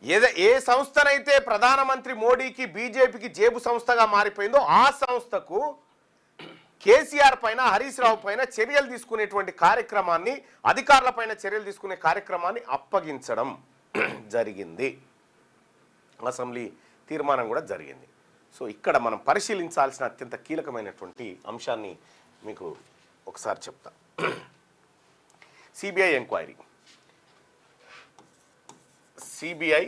ఏ సంస్థనైతే ప్రధానమంత్రి మోడీకి బీజేపీకి జేబు సంస్థగా మారిపోయిందో ఆ సంస్థకు కేసీఆర్ పైన హరీష్ రావు పైన చర్యలు తీసుకునేటువంటి కార్యక్రమాన్ని, అధికారుల పైన చర్యలు తీసుకునే కార్యక్రమాన్ని అప్పగించడం జరిగింది. అసెంబ్లీ తీర్మానం కూడా జరిగింది. సో ఇక్కడ మనం పరిశీలించాల్సిన అత్యంత కీలకమైనటువంటి అంశాన్ని మీకు ఒకసారి చెప్తా. CBI enquiry. సిబిఐ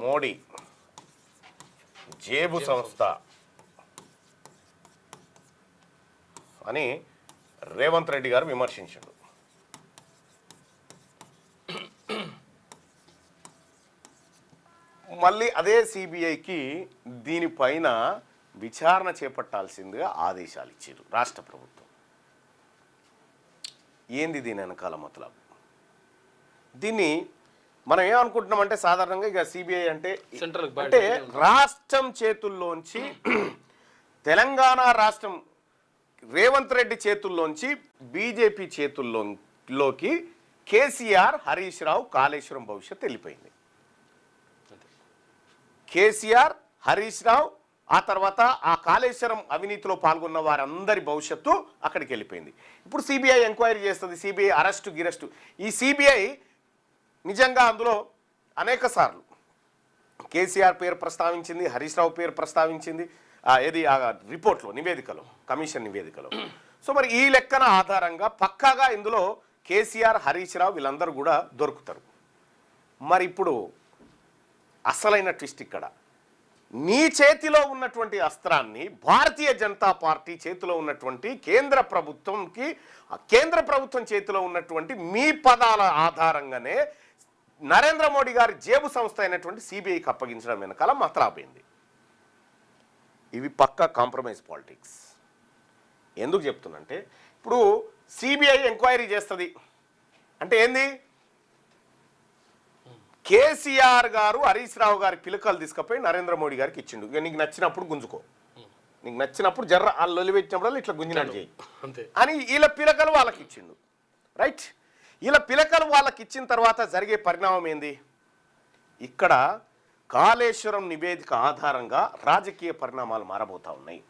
మోడీ జేబు సంస్థ అని రేవంత్ రెడ్డి గారు విమర్శించాడు. మళ్ళీ అదే సిబిఐకి దీనిపైన విచారణ చేపట్టాల్సిందిగా ఆదేశాలు ఇచ్చారు రాష్ట్ర ప్రభుత్వం. ఏంది దీని వెనకాల మతలబు? దీన్ని మనం ఏమనుకుంటున్నామంటే సాధారణంగా ఇక సిబిఐ అంటే రాష్ట్రం చేతుల్లోంచి తెలంగాణ రాష్ట్రం రేవంత్ రెడ్డి చేతుల్లోంచి బీజేపీ చేతుల్లోకి కేసీఆర్, హరీష్ రావు, కాళేశ్వరం భవిష్యత్తు వెళ్ళిపోయింది. కేసీఆర్, హరీష్ రావు, ఆ తర్వాత ఆ కాళేశ్వరం అవినీతిలో పాల్గొన్న వారందరి భవిష్యత్తు అక్కడికి వెళ్ళిపోయింది. ఇప్పుడు సిబిఐ ఎంక్వైరీ చేస్తుంది. సిబిఐ అరెస్టు గిరెస్టు. ఈ సిబిఐ నిజంగా అందులో అనేక సార్లు కేసీఆర్ పేరు ప్రస్తావించింది, హరీష్ రావు పేరు ప్రస్తావించింది. ఏది ఆ రిపోర్ట్లో, నివేదికలో, కమిషన్ నివేదికలో. సో మరి ఈ లెక్కన ఆధారంగా పక్కాగా ఇందులో కేసీఆర్, హరీష్ రావు వీళ్ళందరూ కూడా దొరుకుతారు. మరి ఇప్పుడు అసలైన ట్విస్ట్ ఇక్కడ, నీ చేతిలో ఉన్నటువంటి అస్త్రాన్ని భారతీయ జనతా పార్టీ చేతిలో ఉన్నటువంటి కేంద్ర ప్రభుత్వం చేతిలో ఉన్నటువంటి మీ పదాల ఆధారంగానే నరేంద్ర మోడీ గారి జేబు సంస్థ అయినటువంటి సిబిఐకి అప్పగించడం వెనకాల మతలాబైంది. ఇవి పక్కా కాంప్రమైజ్ పాలిటిక్స్. ఎందుకు చెప్తున్నంటే, ఇప్పుడు సిబిఐ ఎంక్వైరీ చేస్తుంది అంటే ఏంది? కేసీఆర్ గారు హరీష్ రావు గారి పిలకలు తీసుకుపోయి నరేంద్ర మోడీ గారికి ఇచ్చిండు. ఇక నీకు నచ్చినప్పుడు గుంజుకో, నీకు నచ్చినప్పుడు జర్ర లొలిపెట్టినప్పుడు ఇట్లా గుంజినట్టు చేయి అని వీళ్ళ పిలకలు వాళ్ళకి ఇచ్చిండు. రైట్? వీళ్ళ పిలకలు వాళ్ళకి ఇచ్చిన తర్వాత జరిగే పరిణామం ఏంది? ఇక్కడ కాళేశ్వరం నివేదిక ఆధారంగా రాజకీయ పరిణామాలు మారబోతా ఉన్నాయి.